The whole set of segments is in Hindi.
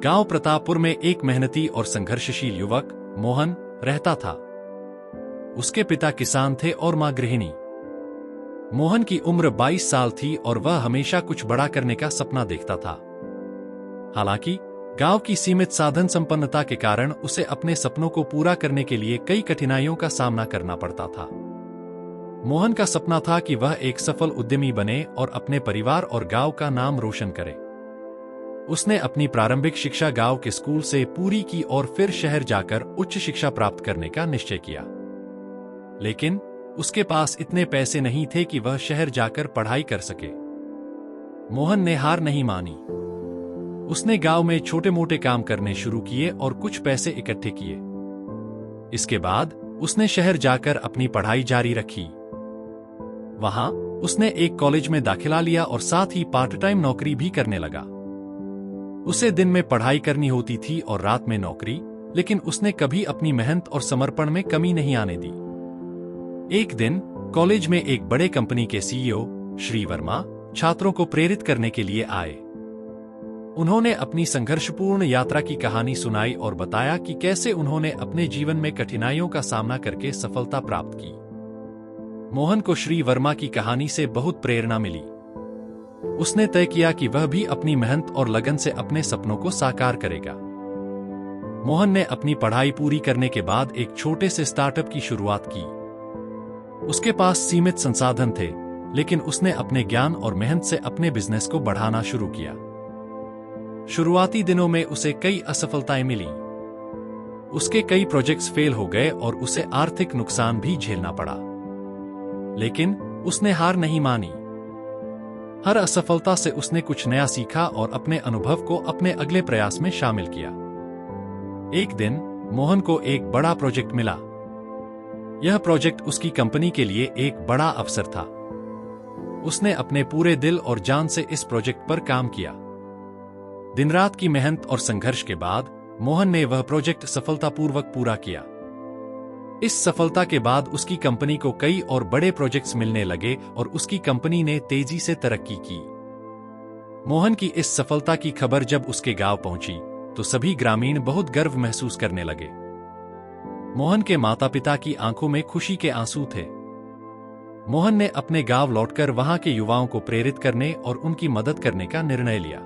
गांव प्रतापपुर में एक मेहनती और संघर्षशील युवक मोहन रहता था। उसके पिता किसान थे और मां गृहिणी। मोहन की उम्र 22 साल थी और वह हमेशा कुछ बड़ा करने का सपना देखता था। हालांकि गांव की सीमित साधन संपन्नता के कारण उसे अपने सपनों को पूरा करने के लिए कई कठिनाइयों का सामना करना पड़ता था। मोहन का सपना था कि वह एक सफल उद्यमी बने और अपने परिवार और गांव का नाम रोशन करे। उसने अपनी प्रारंभिक शिक्षा गांव के स्कूल से पूरी की और फिर शहर जाकर उच्च शिक्षा प्राप्त करने का निश्चय किया। लेकिन उसके पास इतने पैसे नहीं थे कि वह शहर जाकर पढ़ाई कर सके। मोहन ने हार नहीं मानी। उसने गांव में छोटे मोटे काम करने शुरू किए और कुछ पैसे इकट्ठे किए। इसके बाद उसने शहर जाकर अपनी पढ़ाई जारी रखी। वहां उसने एक कॉलेज में दाखिला लिया और साथ ही पार्ट टाइम नौकरी भी करने लगा। उसे दिन में पढ़ाई करनी होती थी और रात में नौकरी, लेकिन उसने कभी अपनी मेहनत और समर्पण में कमी नहीं आने दी। एक दिन कॉलेज में एक बड़े कंपनी के सीईओ श्री वर्मा छात्रों को प्रेरित करने के लिए आए। उन्होंने अपनी संघर्षपूर्ण यात्रा की कहानी सुनाई और बताया कि कैसे उन्होंने अपने जीवन में कठिनाइयों का सामना करके सफलता प्राप्त की। मोहन को श्री वर्मा की कहानी से बहुत प्रेरणा मिली। उसने तय किया कि वह भी अपनी मेहनत और लगन से अपने सपनों को साकार करेगा। मोहन ने अपनी पढ़ाई पूरी करने के बाद एक छोटे से स्टार्टअप की शुरुआत की। उसके पास सीमित संसाधन थे, लेकिन उसने अपने ज्ञान और मेहनत से अपने बिजनेस को बढ़ाना शुरू किया। शुरुआती दिनों में उसे कई असफलताएं मिली। उसके कई प्रोजेक्ट्स फेल हो गए और उसे आर्थिक नुकसान भी झेलना पड़ा। लेकिन उसने हार नहीं मानी। हर असफलता से उसने कुछ नया सीखा और अपने अनुभव को अपने अगले प्रयास में शामिल किया। एक दिन मोहन को एक बड़ा प्रोजेक्ट मिला। यह प्रोजेक्ट उसकी कंपनी के लिए एक बड़ा अवसर था। उसने अपने पूरे दिल और जान से इस प्रोजेक्ट पर काम किया। दिन रात की मेहनत और संघर्ष के बाद मोहन ने वह प्रोजेक्ट सफलतापूर्वक पूरा किया। इस सफलता के बाद उसकी कंपनी को कई और बड़े प्रोजेक्ट्स मिलने लगे और उसकी कंपनी ने तेजी से तरक्की की। मोहन की इस सफलता की खबर जब उसके गांव पहुंची तो सभी ग्रामीण बहुत गर्व महसूस करने लगे। मोहन के माता पिता की आंखों में खुशी के आंसू थे। मोहन ने अपने गांव लौटकर वहां के युवाओं को प्रेरित करने और उनकी मदद करने का निर्णय लिया।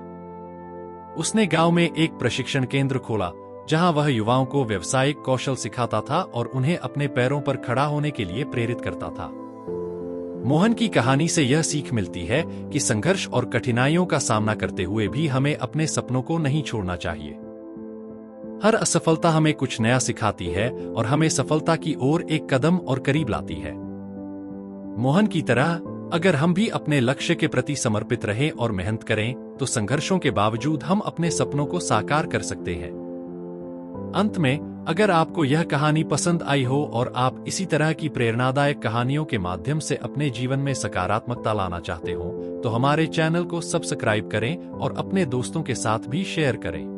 उसने गांव में एक प्रशिक्षण केंद्र खोला, जहां वह युवाओं को व्यावसायिक कौशल सिखाता था और उन्हें अपने पैरों पर खड़ा होने के लिए प्रेरित करता था। मोहन की कहानी से यह सीख मिलती है कि संघर्ष और कठिनाइयों का सामना करते हुए भी हमें अपने सपनों को नहीं छोड़ना चाहिए। हर असफलता हमें कुछ नया सिखाती है और हमें सफलता की ओर एक कदम और करीब लाती है। मोहन की तरह अगर हम भी अपने लक्ष्य के प्रति समर्पित रहें और मेहनत करें, तो संघर्षों के बावजूद हम अपने सपनों को साकार कर सकते हैं। अंत में, अगर आपको यह कहानी पसंद आई हो और आप इसी तरह की प्रेरणादायक कहानियों के माध्यम से अपने जीवन में सकारात्मकता लाना चाहते हो, तो हमारे चैनल को सब्सक्राइब करें और अपने दोस्तों के साथ भी शेयर करें।